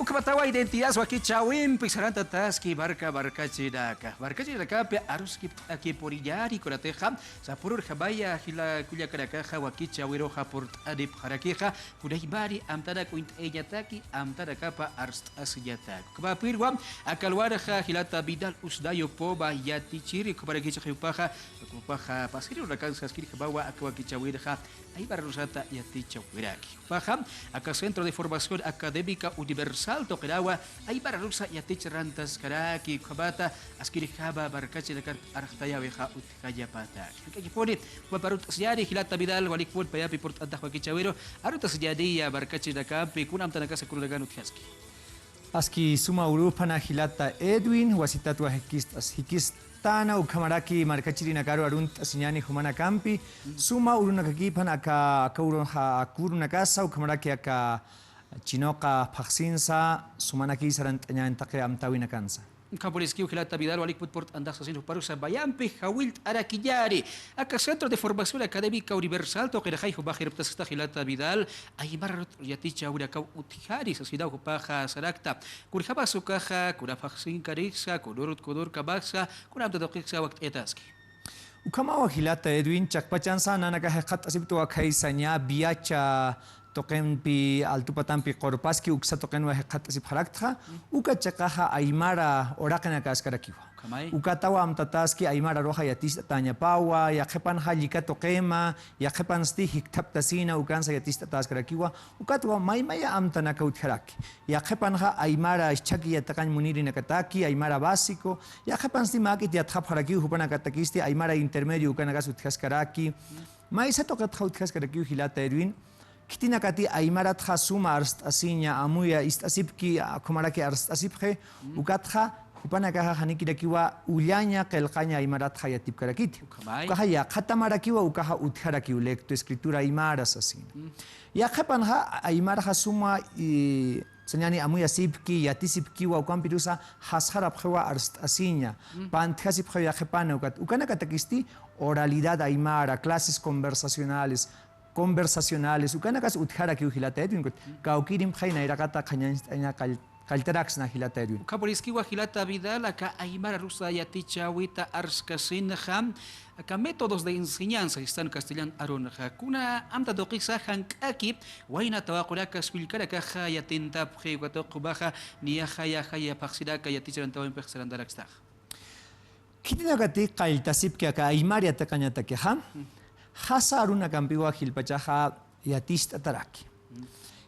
Ukapatawa identidad waki chawin pisaranta taski barca chiraka. Barca chiraka pe arus ki poriyari korateja sapurur jabaya hila kuya karakaja waki chawiro japort adip harakeja kudahibari amtara kuint eyataki amtara kapa arst asyatak. Kapapirwa akalwaraja hilata vidal usdayo poba yati chiri kuparakicha jupaja kupaja pasiri rakansa skiri jabawa akwaki chawirja ahí para rosata yati chawiraki. Paja acá Centro de Formación Académica Universal Toqueragua, ahí para Rusa y Atich Rantas Karaki, Kabata, Askirihaba, Barcache de Artaya Veja, Utkaya Pata. Que pone, Paparut Siari, Gilata Vidal, Walikpur, Payapi, Portanta Joaquichavero, Arutas Yadia, Barcache de Campi, Kunam Tanakasa Kuragano Tjaski. Aski Suma Urupana Gilata Edwin, Wasitatua Hikist. Tana ukamaraki markachirina karo arunt asinyani humana kampi suma urunakaki pan aka kuruna casa ukamaraki aka chinoka paksinsa sumanaki sarantanya entake amtawina kansa. Capoleski Gilata Vidal Walikput Port Andas haciendo parusa Bayampe Hawilt Araquillari acá Centro de Formación Académica Universal Toquerajai Bajir Tasta Gilata Vidal Aymar Yaticha Urakau Utihari Sasidau Paja Sarakta Kurjaba Sukaja Kurafaksin Kariksa Kururut Kudur Kabaksa Kurabda Dokiksa Wakt Etaski Ukamawa Gilata Edwin Chakpachansa Nanaka Hekat Asibtu Akaisanya Biacha toquen pi altupatan pi korpaski uksa toquen wa heqat asib harakta uka chaqaha aymara oraqna kaskarakiwa uka tawa amtataski aymara roja yatis tanya pawa ya qepan halika toqema ya qepan sti hiktap tasina ukansa yatis taskarakiwa uka tawa maymaya amtana kautharaki ya qepan ha aymara chaki yataqan muniri nakataki aymara básico ya qepan sti makit yathap haraki hupana katakisti aymara intermedio ukana kasutkhaskaraki maisa toqat khautkaskaraki hilata Edwin Kitina kati aymarat ha suma arst asinya amuya istasipki kumaraki arst asiphe ukatha hupana kaha hanikirakiwa ullanya qelqaña aymarat ha yatip karakiti ukaha ya khatamarakiwa ukaha utharaki lecto escritura aymaras asina ya khapan ha aymar ha suma senyani amuya sipki yatisipki wa ukampirusa hasharap khewa arst asinya panthasip khewa khepana ukana katakisti oralidad aymara clases conversacionales ukanakas uthara ki hilata Edwin kaukirim khaina irakata khanya kalterax na hilata Edwin Kaporiski wa hilata Vidal acá aymara rusa yaticha wita arskasin ham acá métodos de enseñanza están castellano aron kuna amta doqisa hankaki waina tawaquraka spilkara ka yatinta phewato qubaha niya khaya paxiraka yaticha tawen pexerandaraxta kitinagati qaltasip ka aymari atakanyata ke ham Hasa aruna kampiwa hilpachaha yatista taraki.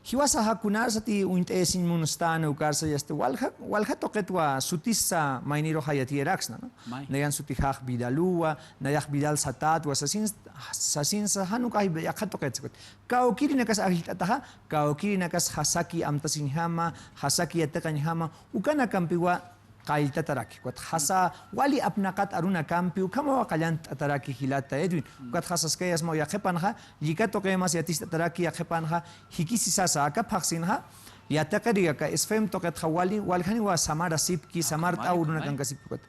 Hiwasa hakunar sati uintesin munstana ukarsa yaste walha toqetwa sutisa mainiro hayati eraxna no. Nayan sutihah bidalua, nayah bidal satat wa sasin hanuka yakatoqetskut. Kaokiri nakas ahiltataha, kaokiri nakas hasaki amtasinhama, hasaki yatakanyhama ukana kampiwa qailta taraki kwat hasa wali apnaqat aruna kampi ukama waqalant taraki hilata Edwin kwat hasas kayas mo yaqepanha likato qemas yatista taraki yaqepanha hikisisasa aka phaqsinha yataqariga ka esfem toqat khawali walkhani wa samara sipki samarta uruna kankasip kwat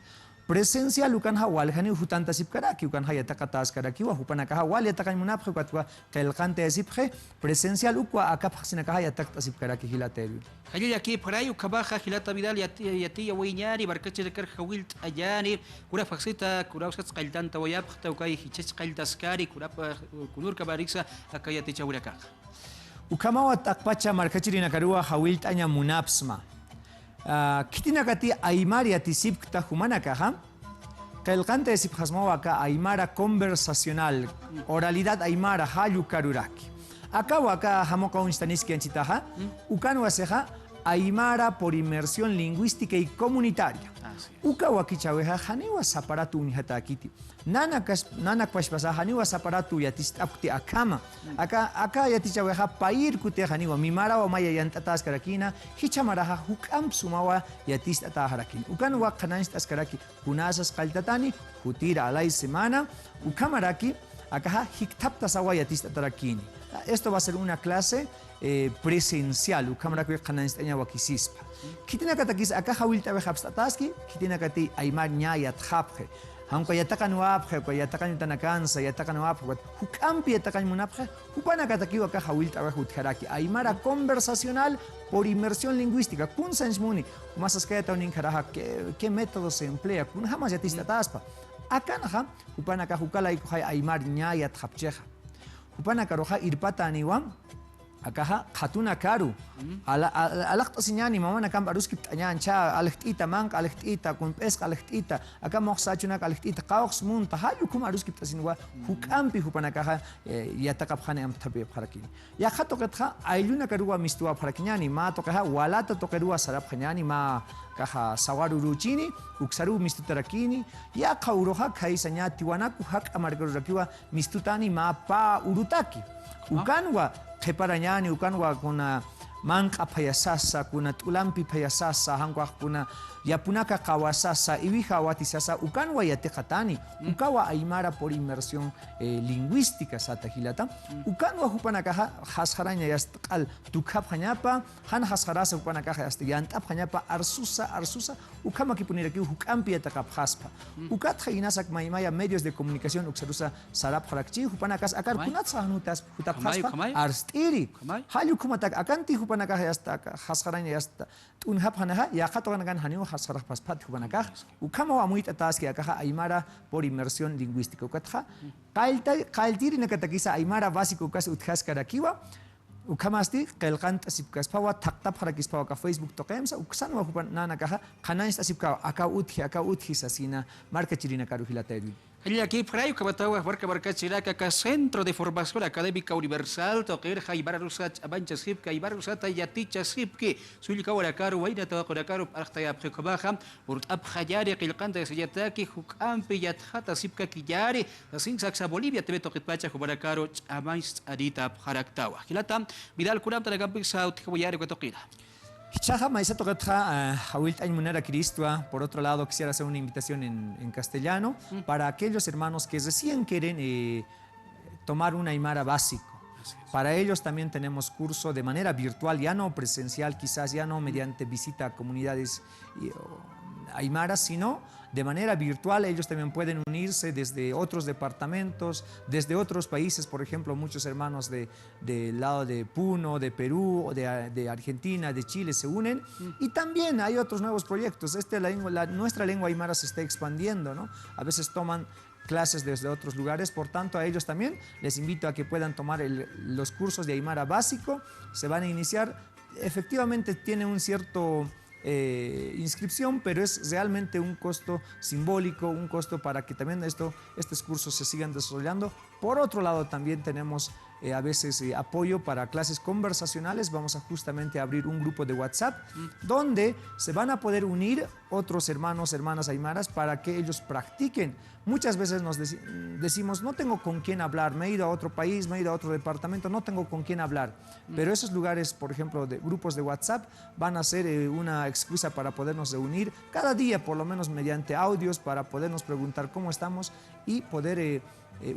presencial ukanha walkhani hutanta sip karaki ukanha yataqatas karaki wa hupana ka wali yataqan munaf kwat wa qalqante sipkhe presencial ukwa aka phaqsina ka yataqta sip karaki hilata Edwin Halil aquí por ahí Ukabaja Gilata Vidal yati Wiñari Barcache de Kerjawilt Ayani Kura Faxita Kurausat Qailtanta Wayapta Ukai Hichech Qailtaskari Kurapa Kunur Kabarixa Akayati Chawiraka Ukamawa Takpacha Markachirina Karua Hawilt Anya Munapsma Kitina Kati Aymari Atisip Tahumana ha Kailkante Sip Hasmawaka Aymara conversacional oralidad Aymara Hayu Karuraki Acá o acá jamoca un staniski en chitaja, ucano aseja aymara por inmersión lingüística y comunitaria. Uka o aquí chaveja janewa saparatu unihatakiti. Nana kwashpasa janewa saparatu yatist apti akama. Acá yati chaveja pair kute janewa mimara o maya yantatas karakina, hichamaraja hukam sumawa yatist ataharakin. Ucano wa kananist askaraki, kunasas kaltatani, hutira alay semana, ukamaraki, acá hiktapta sawa yatist atarakini. Esto va a ser una clase presencial, ukamara que kananistanya wakisispa. Kitina katakis acá hawilta behapstataski, kitina kati aymar nyayat hapje. Hanko yatakan wapje, ko yatakan tanakansa, yatakan wapje, hukampi yatakan munapje, hupana katakiwa ka hawil tawa hutjaraki. Aymara conversacional por inmersión lingüística. Kun muni, masas kaya taunin karaja, ¿qué método se emplea? Kun jamás yatista taspa. Acá naja, hupana ka hukala ikuhay aymar nyayat hapcheja. Hupana karoja irpata aniwam, akaha khatuna karu alaqta siñani mamana kam aruskip tañancha alaqtita mank alaqtita kun pesca alaqtita aka moqsachuna alaqtita qawx munta halu kum aruskip tasinwa hukampi hupanakaha yataqap khane am thabe pharakin ya khato katha ailuna karuwa mistua pharakiñani ma to kaha walata to karuwa sarap khanyani ma kaha sawaru ruchini uksaru mistutarakini ya khauroha khaisaña tiwanaku hak amargaru rakiwa mistutani ma pa urutaki ukanwa Keparañani ukanwa kuna manka payasasa kuna tulampi payasasa hangwa kuna yapunaka kawasasa iwija watisasa ukanwa yatekatani ukawa aymara por inmersión lingüística satahilata ukanwa hupanaka hasharanya yastal tukap hanyapa han hasharasa hupanaka yast yantap hanyapa arsusa ukama kipuniraki hukampi yatakap haspa ukat inasak maimaya medios de comunicación uksarusa sarap harakchi hupanakas akar kunat sahanutas hutap haspa arstiri halu kumatak akanti hupanaka yasta hasharanya yasta tunhap hanaha yakatogan haniu hasarah paspat hubanakah ukama wa muita taski akaha aymara por inmersión lingüística ukatha qaltiri nakatakisa aymara básico kas utkhas karakiwa ukamasti qelqanta sipkaspawa taqtap harakispawa ka Facebook toqemsa uksanwa huban nanakaha qananis asipka aka uthi sasina marca chirina karuhilata edwin Aquí Frayo Cabatawa, Barca Chiraca, Centro de Formación Académica Universal, Toquer, Jaibarusat, Abancha Sipka, Ibarusata, Yaticha Sipki, Sulikawakaru, Waina Tokorakaru, Artaya Prekobaha, Urtab Hayari, Kilkanta, Sayataki, Hukampi, Yathata, Sipka Kiyari, Sinsaxa Bolivia, Tebeto Kitpacha, Hubarakaru, Amais Adita, Haraktawa. Hilata, Vidal Kuram, Tagampik South, Hawayari, Katokira. Chaja Maisa Togatja, Hawilta Munera Cristua. Por otro lado, quisiera hacer una invitación en castellano para aquellos hermanos que recién quieren tomar un aymara básico. Para ellos también tenemos curso de manera virtual, ya no presencial, quizás ya no mediante visita a comunidades aymaras, sino de manera virtual. Ellos también pueden unirse desde otros departamentos, desde otros países, por ejemplo, muchos hermanos del lado de Puno, de Perú, de Argentina, de Chile se unen. Y también hay otros nuevos proyectos. Nuestra lengua aymara se está expandiendo, ¿no? A veces toman clases desde otros lugares, por tanto a ellos también les invito a que puedan tomar los cursos de aymara básico. Se van a iniciar, efectivamente tiene un cierto inscripción, pero es realmente un costo simbólico, un costo para que también estos cursos se sigan desarrollando. Por otro lado, también tenemos a veces apoyo para clases conversacionales. Vamos a justamente abrir un grupo de WhatsApp donde se van a poder unir otros hermanos, hermanas aymaras para que ellos practiquen. Muchas veces nos decimos, no tengo con quién hablar, me he ido a otro país, me he ido a otro departamento, no tengo con quién hablar. Pero esos lugares, por ejemplo, de grupos de WhatsApp, van a ser una excusa para podernos reunir cada día, por lo menos mediante audios, para podernos preguntar cómo estamos y poder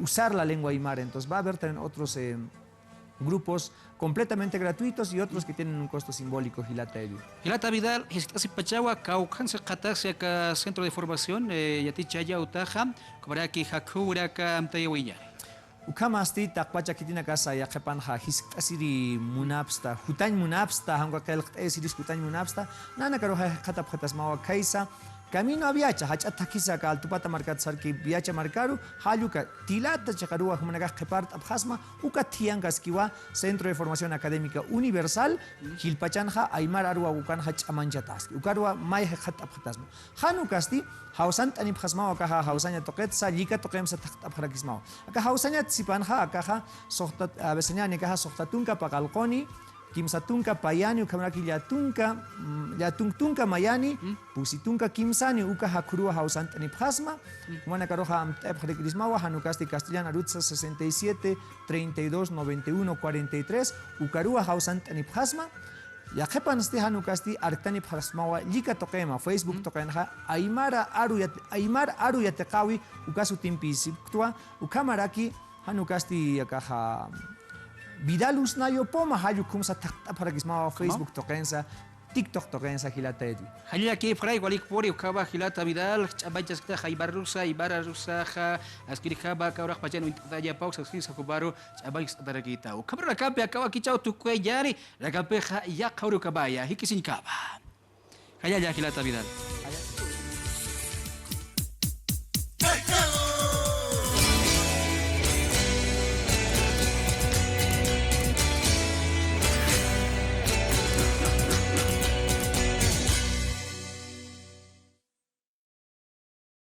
usar la lengua aymara. Entonces va a haber también otros grupos completamente gratuitos y otros que tienen un costo simbólico. Hilata Vidal, si Pachawa, Caucanse Catasia, Centro de Formación, Yatichaya Utaja, Kobaraki Hakuraka, Amtayawilla. Ukamasti, Takwacha Kitina Casa, Yakapanja, Hiskasiri Munapsta, Hutan Munapsta, Hangakel Esiris Hutan Munapsta, Nanakaroha Katap Hatasmawa Kaisa. Camino a Viacha, Hachata Kisaka, Altupata Marcat Sarki, Viacha Marcaru, Haluka, Tilata Chacarua, Humanagaj Kepart, Abhasma, Uka Tiangaskiwa, Centro de Formación Académica Universal, Gilpachanja, Aymar Arua Ukan Hach Amanchataski, Ukarua Mai Hat Abhatasma. Hanukasti, Hausant Anip Hasmao, Akaha, Hausanya Toketsa, Lika Tokemsa Abharakismao. Aka Hausanya Tsipanja, Akaha, Sohtat, Abesanyani, Kaha, Sohtatunka, Pakalkoni, Kimsatunka Payani, Ukamaraki Yatungtunka Mayani, Pusitunka Kimsani, Uka Hakurua Hausant Anipasma, Manakaroja Amteprismawa, Hanukasti Castellana Rutsa 67 32 91 43, Ukarua Hausant Anipasma, Yakepan Ste Hanukasti Artani Pasmawa, Lika Tokema, Facebook Tokenha, Aymar Aru Yatekawi, Ukasu Timpi Siptua, Ukamaraki, Hanukasti Yakaha. Vidal Usnayo Poma Hayu Kumsa Takta para Gismawa Facebook Tokensa TikTok toquen sa Hilata Edwin. Hanya ki fray walik pori ukaba Hilata Vidal cabajas kita Haibarusa Ibara Rusa ha askiri kaba ka orang pajan untuk tanya pau saksi sakubaru cabais antara kita. Ukaba rakape akawa kicau tu kue jari rakape ha ya kauru kabaya hikisin kaba. Hanya Hilata Vidal.